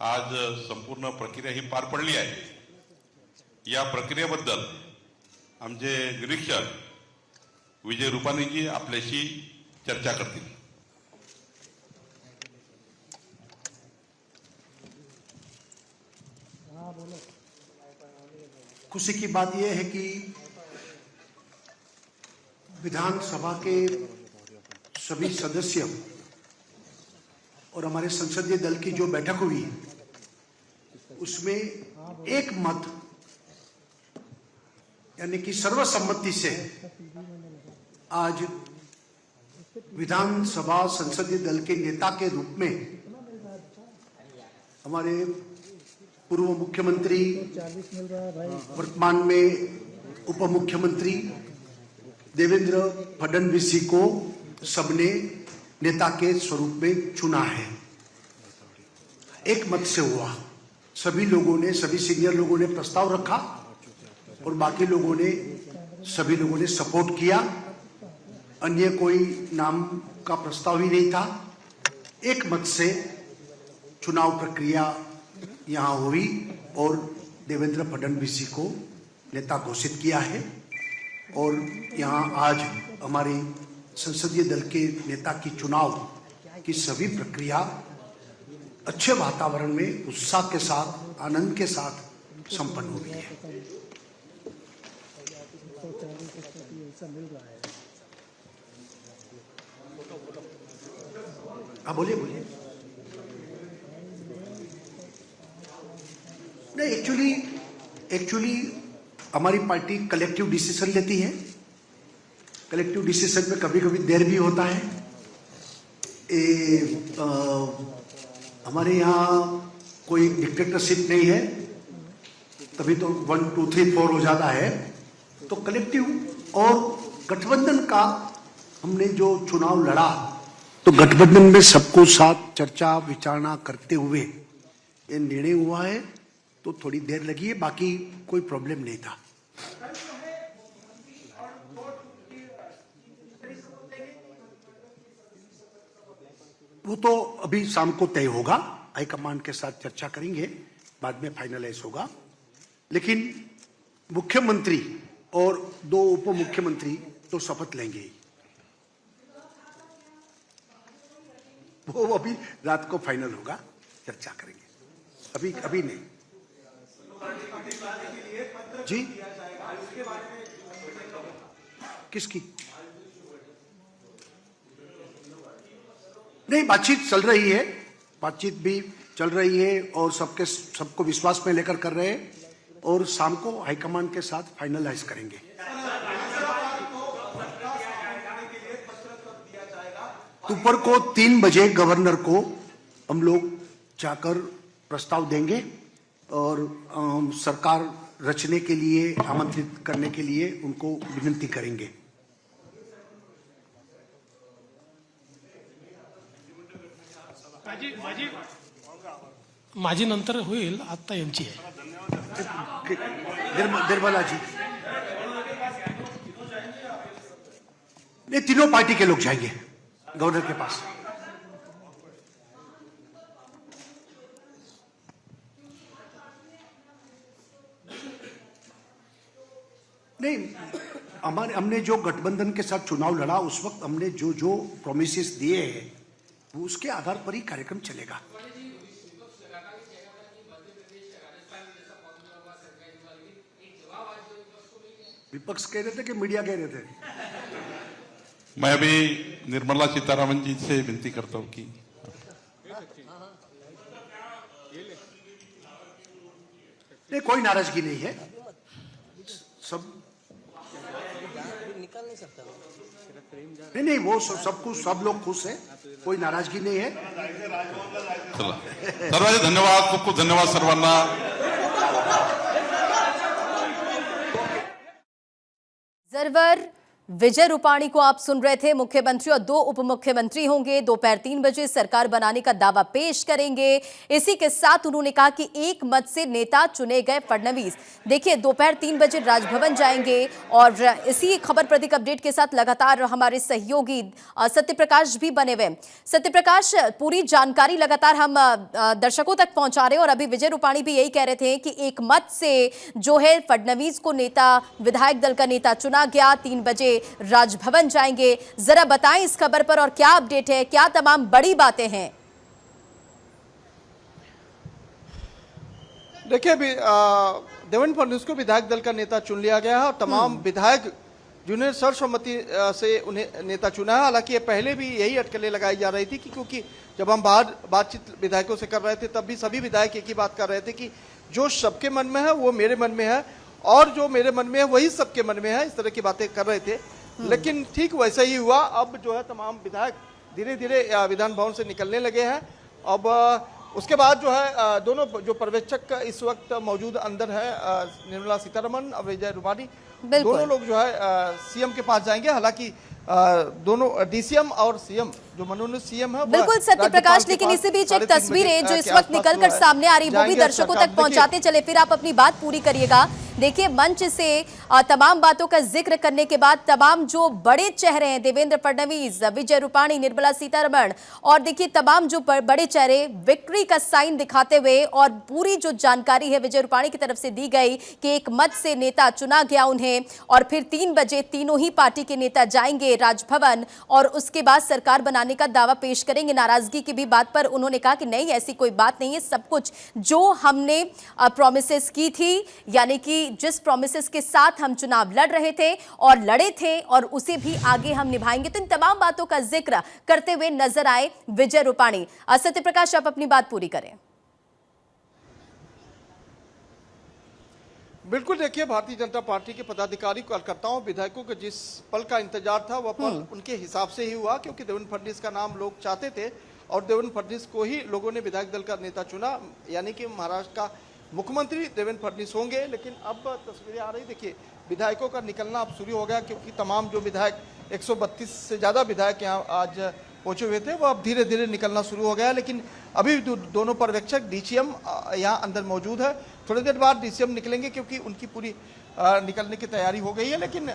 आज संपूर्ण प्रक्रिया ही पार पडली आहे। या प्रक्रियेबद्दल आमचे निरीक्षक विजय रुपानीजी आपल्याशी चर्चा करतील। खुशी की बात यह है कि विधानसभा के सभी सदस्य और हमारे संसदीय दल की जो बैठक हुई उसमें एक मत यानी कि सर्वसम्मति से आज विधानसभा संसदीय दल के नेता के रूप में हमारे पूर्व मुख्यमंत्री वर्तमान में उप मुख्यमंत्री देवेंद्र फडणवीस जी को सबने नेता के स्वरूप में चुना है। एक मत से हुआ। सभी लोगों ने, सभी सीनियर लोगों ने प्रस्ताव रखा और बाकी लोगों ने, सभी लोगों ने सपोर्ट किया। अन्य कोई नाम का प्रस्ताव ही नहीं था। एक मत से चुनाव प्रक्रिया यहाँ हुई और देवेंद्र फडणवीस जी को नेता घोषित किया है। और यहाँ आज हमारी संसदीय दल के नेता की चुनाव की सभी प्रक्रिया अच्छे वातावरण में उत्साह के साथ, आनंद के साथ संपन्न हुई है। हाँ बोलिए बोलिए। नहीं, एक्चुअली हमारी पार्टी कलेक्टिव डिसीजन लेती है। कलेक्टिव डिसीजन में कभी कभी देर भी होता है। हमारे यहाँ कोई डिक्टेटरशिप नहीं है, तभी तो 1 2 3 4 हो जाता है। तो कलेक्टिव और गठबंधन का हमने जो चुनाव लड़ा तो गठबंधन में सबको साथ चर्चा विचारणा करते हुए ये निर्णय हुआ है। तो थोड़ी देर लगी है, बाकी कोई प्रॉब्लम नहीं था। वो तो अभी शाम को तय होगा, हाईकमान के साथ चर्चा करेंगे, बाद में फाइनलाइज होगा। लेकिन मुख्यमंत्री और 2 उप मुख्यमंत्री तो शपथ लेंगे। वो अभी रात को फाइनल होगा, चर्चा करेंगे, अभी नहीं। जी किसकी? नहीं, बातचीत चल रही है, बातचीत भी चल रही है और सबको विश्वास में लेकर कर रहे हैं और शाम को हाईकमान के साथ फाइनलाइज करेंगे। दोपहर को 3 बजे गवर्नर को हम लोग जाकर प्रस्ताव देंगे और सरकार रचने के लिए, आमंत्रित करने के लिए उनको विनंती करेंगे। माझी नंतर होईल, आता यांची आहे। निर्मला जी, ये तीनों पार्टी के लोग जाएंगे गवर्नर के पास। नहीं, हमने जो गठबंधन के साथ चुनाव लड़ा उस वक्त हमने जो प्रोमिसेस दिए हैं वो उसके आधार पर ही कार्यक्रम चलेगा। विपक्ष कह रहे थे कि मीडिया कह रहे थे? मैं अभी निर्मला सीतारामन जी से विनती करता हूं कि नहीं, कोई नाराजगी नहीं है। सब नहीं, वो सब लोग खुश हैं, कोई नाराजगी नहीं है। चला, सर्वांचे धन्यवाद, खूप खूप धन्यवाद सर्वांना। जरवर विजय रूपाणी को आप सुन रहे थे। मुख्यमंत्री और 2 उप मुख्यमंत्री होंगे। दोपहर 3 बजे सरकार बनाने का दावा पेश करेंगे। इसी के साथ उन्होंने कहा कि एक मत से नेता चुने गए फडणवीस। देखिए, दोपहर 3 बजे राजभवन जाएंगे और इसी खबर प्रतीक अपडेट के साथ लगातार हमारे सहयोगी सत्यप्रकाश भी बने हुए। सत्यप्रकाश, पूरी जानकारी लगातार हम दर्शकों तक पहुंचा रहे हैं और अभी विजय रूपाणी भी यही कह रहे थे कि एक मत से जो है फडणवीस को नेता, विधायक दल का नेता चुना गया। 3 बजे राजभवन जाएंगे। जरा बताएं इस खबर पर और क्या अपडेट है, क्या तमाम बड़ी बातें हैं? देखिए, अभी देवेंद्र फडणवीस को विधायक दल का नेता चुन लिया गया है और तमाम विधायक जिन्हें सर्वसम्मति से उन्हें नेता चुना है। हालांकि ये पहले भी यही अटकलें लगाई जा रही थी कि क्योंकि जब हम बाहर बातचीत विधायकों से कर रहे थे तब भी सभी विधायक एक ही बात कर रहे थे कि जो सबके मन में है वो मेरे मन में है और जो मेरे मन में है वही सबके मन में है, इस तरह की बातें कर रहे थे। लेकिन ठीक वैसा ही हुआ। अब जो है तमाम विधायक धीरे धीरे विधान भवन से निकलने लगे हैं। अब उसके बाद जो है दोनों जो पर्यवेक्षक इस वक्त मौजूद अंदर है, निर्मला सीतारमण और विजय रूपाणी, दोनों लोग जो है सीएम के पास जाएंगे। हालांकि दोनों डीसीएम और सीएम जो मनोनीत सीएम है बिल्कुल सत्यप्रकाश, लेकिन इसी बीच एक तस्वीरें जो इस वक्त निकलकर सामने आ रही वो भी दर्शकों तक पहुंचाते चले, फिर आप अपनी बात पूरी करिएगा। देखिए, मंच से तमाम बातों का जिक्र करने के बाद तमाम जो बड़े चेहरे हैं, देवेंद्र फडणवीस, विजय रूपाणी, निर्मला सीतारमण, और देखिए तमाम जो बड़े चेहरे विक्ट्री का साइन दिखाते हुए, और पूरी जो जानकारी है विजय रूपाणी की तरफ से दी गई कि एक मत से नेता चुना गया उन्हें, और फिर 3 बजे तीनों ही पार्टी के नेता जाएंगे राजभवन और उसके बाद सरकार बनाने का दावा पेश करेंगे। नाराजगी की भी बात पर उन्होंने कहा कि नहीं, ऐसी कोई बात नहीं है, सब कुछ जो हमने प्रॉमिसेस की थी, यानी कि जिस प्रॉमिसेस के साथ हम चुनाव लड़ रहे थे और लड़े थे और उसे भी आगे हम निभाएंगे। तो इन तमाम बातों का जिक्र करते हुए नजर आए विजय रूपाणी। सत्यप्रकाश, आप अपनी बात पूरी करें। बिल्कुल, देखिए, भारतीय जनता पार्टी के पदाधिकारी, कार्यकर्ताओं, विधायकों को जिस पल का इंतजार था वह पल उनके हिसाब से ही हुआ, क्योंकि देवेंद्र फडणवीस का नाम लोग चाहते थे और देवेंद्र फडणवीस को ही लोगों ने विधायक दल का नेता चुना, यानी कि महाराष्ट्र का मुख्यमंत्री देवेंद्र फडणवीस होंगे। लेकिन अब तस्वीरें आ रही, देखिए विधायकों का निकलना अब शुरू हो गया, क्योंकि तमाम जो विधायक 132 से ज़्यादा विधायक यहाँ आज पहुंचे हुए थे वो अब धीरे धीरे निकलना शुरू हो गया। लेकिन अभी दोनों पर्यवेक्षक डीसीएम यहाँ अंदर मौजूद है। थोड़ी देर बाद डीसीएम निकलेंगे क्योंकि उनकी पूरी निकलने की तैयारी हो गई है। लेकिन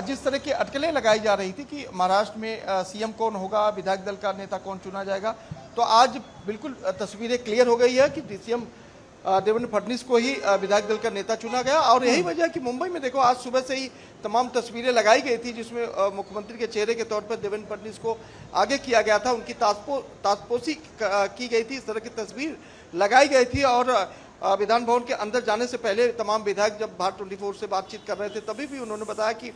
जिस तरह की अटकलें लगाई जा रही थी कि महाराष्ट्र में सीएम कौन होगा, विधायक दल का नेता कौन चुना जाएगा, तो आज बिल्कुल तस्वीरें क्लियर हो गई है कि डीसीएम देवेंद्र फडणवीस को ही विधायक दल का नेता चुना गया। और यही वजह है कि मुंबई में देखो आज सुबह से ही तमाम तस्वीरें लगाई गई थी जिसमें मुख्यमंत्री के चेहरे के तौर पर देवेंद्र फडणवीस को आगे किया गया था, उनकी ताजपोशी की गई थी, इस तरह की तस्वीर लगाई गई थी। और विधान भवन के अंदर जाने से पहले तमाम विधायक जब भारत 24 से बातचीत कर रहे थे तभी भी उन्होंने बताया कि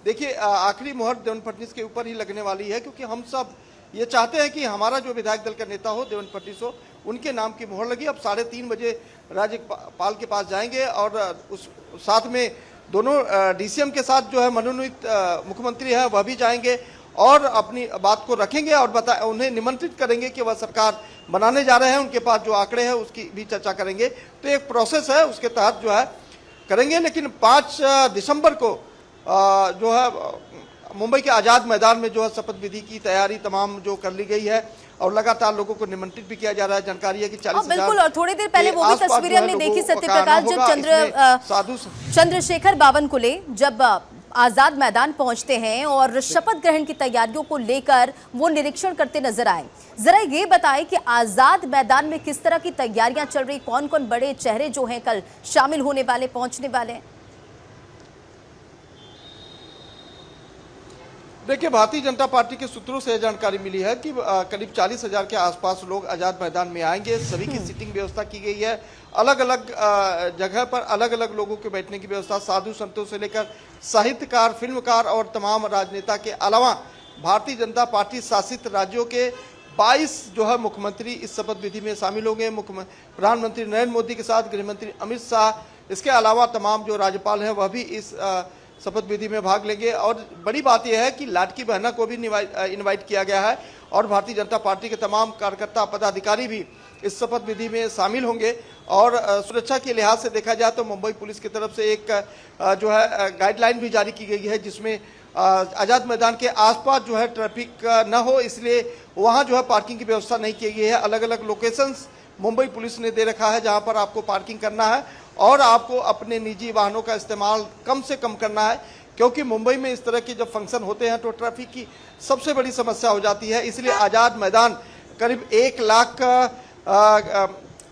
देखिए आखिरी मुहर देवेंद्र फडणवीस के ऊपर ही लगने वाली है, क्योंकि हम सब ये चाहते हैं कि हमारा जो विधायक दल का नेता हो देवेंद्र फडणवीस हो, उनके नाम की मुहर लगी। अब 3:30 बजे राज्यपाल के पास जाएंगे और उस साथ में दोनों डीसीएम के साथ जो है मनोनीत मुख्यमंत्री है वह भी जाएंगे और अपनी बात को रखेंगे और उन्हें निमंत्रित करेंगे कि वह सरकार बनाने जा रहे हैं, उनके पास जो आंकड़े हैं उसकी भी चर्चा करेंगे। तो एक प्रोसेस है, उसके तहत जो है करेंगे। लेकिन 5 दिसंबर को जो है मुंबई के आज़ाद मैदान में जो है शपथ विधि की तैयारी तमाम जो कर ली गई है और लगातार लोगों को निमंत्रित भी किया जा रहा है। जानकारी है कि 40,000 बिल्कुल, और थोड़ी देर पहले वो भी तस्वीरें हमने देखी सत्यप्रकाश, जब चंद्रशेखर बावनकुले जब आजाद मैदान पहुंचते हैं और शपथ ग्रहण की तैयारियों को लेकर वो निरीक्षण करते नजर आए। जरा ये बताएं कि आजाद मैदान में किस तरह की तैयारियां चल रही, कौन कौन बड़े चेहरे जो हैं कल शामिल होने वाले, पहुंचने वाले हैं? देखिए, भारतीय जनता पार्टी के सूत्रों से जानकारी मिली है कि करीब 40,000 के आसपास लोग आजाद मैदान में आएंगे। सभी की सीटिंग व्यवस्था की गई है, अलग अलग जगह पर अलग अलग लोगों के बैठने की व्यवस्था, साधु संतों से लेकर साहित्यकार, फिल्मकार और तमाम राजनेता के अलावा भारतीय जनता पार्टी शासित राज्यों के 22 जो है मुख्यमंत्री इस शपथ विधि में शामिल होंगे। प्रधानमंत्री नरेंद्र मोदी के साथ गृह मंत्री अमित शाह, इसके अलावा तमाम जो राज्यपाल हैं वह भी इस शपथ विधि में भाग लेंगे। और बड़ी बात यह है कि लाडकी बहना को भी इनवाइट किया गया है और भारतीय जनता पार्टी के तमाम कार्यकर्ता पदाधिकारी भी इस शपथ विधि में शामिल होंगे। और सुरक्षा के लिहाज से देखा जाए तो मुंबई पुलिस की तरफ से एक जो है गाइडलाइन भी जारी की गई है, जिसमें आजाद मैदान के आसपास जो है ट्रैफिक न हो, इसलिए वहां जो है पार्किंग की व्यवस्था नहीं की गई है। अलग अलग लोकेशंस मुंबई पुलिस ने दे रखा है जहां पर आपको पार्किंग करना है और आपको अपने निजी वाहनों का इस्तेमाल कम से कम करना है, क्योंकि मुंबई में इस तरह के जब फंक्शन होते हैं तो ट्रैफिक की सबसे बड़ी समस्या हो जाती है। इसलिए आजाद मैदान करीब 1 लाख का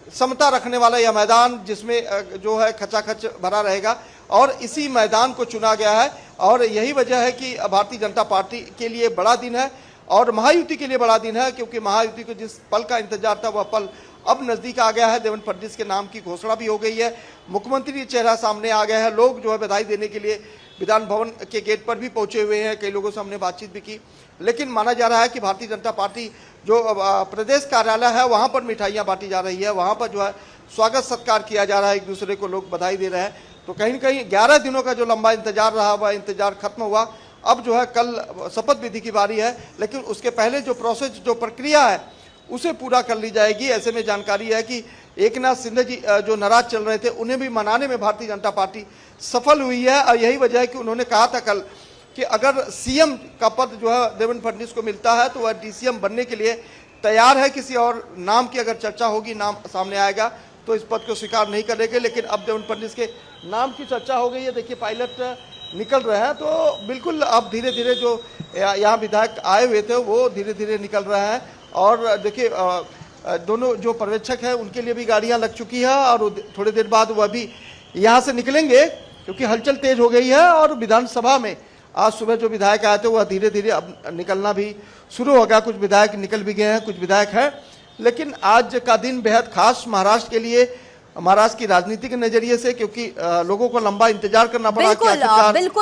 क्षमता रखने वाला यह मैदान, जिसमें जो है खचाखच भरा रहेगा, और इसी मैदान को चुना गया है। और यही वजह है कि भारतीय जनता पार्टी के लिए बड़ा दिन है और महायुति के लिए बड़ा दिन है, क्योंकि महायुति को जिस पल का इंतजार था वह पल अब नजदीक आ गया है। देवेंद्र फडणवीस के नाम की घोषणा भी हो गई है, मुख्यमंत्री चेहरा सामने आ गया है, लोग जो है बधाई देने के लिए विधान भवन के गेट पर भी पहुंचे हुए हैं। कई लोगों से हमने बातचीत भी की, लेकिन माना जा रहा है कि भारतीय जनता पार्टी जो प्रदेश कार्यालय है वहां पर मिठाइयां बांटी जा रही है, वहां पर जो है स्वागत सत्कार किया जा रहा है, एक दूसरे को लोग बधाई दे रहे हैं। तो कहीं न कहीं 11 दिनों का जो लंबा इंतजार रहा वह इंतजार खत्म हुआ। अब जो है कल शपथ विधि की बारी है, लेकिन उसके पहले जो प्रोसेस, जो प्रक्रिया है उसे पूरा कर ली जाएगी। ऐसे में जानकारी है कि एकनाथ शिंदे जी जो नाराज चल रहे थे उन्हें भी मनाने में भारतीय जनता पार्टी सफल हुई है। और यही वजह है कि उन्होंने कहा था कल कि अगर सीएम का पद जो है देवेंद्र फडणवीस को मिलता है तो वह डीसीएम बनने के लिए तैयार है। किसी और नाम की अगर चर्चा होगी, नाम सामने आएगा तो इस पद को स्वीकार नहीं करेंगे। लेकिन अब देवेंद्र फडणवीस के नाम की चर्चा हो गई है। देखिए पायलट निकल रहे हैं, तो बिल्कुल अब धीरे धीरे जो यहाँ विधायक आए हुए थे वो धीरे धीरे निकल रहे हैं। और देखिए दोनों जो पर्यवेक्षक हैं उनके लिए भी गाड़ियां लग चुकी है और थोड़ी देर बाद वह भी यहाँ से निकलेंगे, क्योंकि हलचल तेज हो गई है। और विधानसभा में आज सुबह जो विधायक आए थे वह धीरे धीरे अब निकलना भी शुरू हो गया। कुछ विधायक निकल भी गए हैं, कुछ विधायक हैं। लेकिन आज का दिन बेहद खास महाराष्ट्र के लिए, महाराष्ट्र की राजनीति के नजरिए से, क्योंकि लोगों को लंबा इंतजार करना पड़ा कि आखिरकार बिल्कुल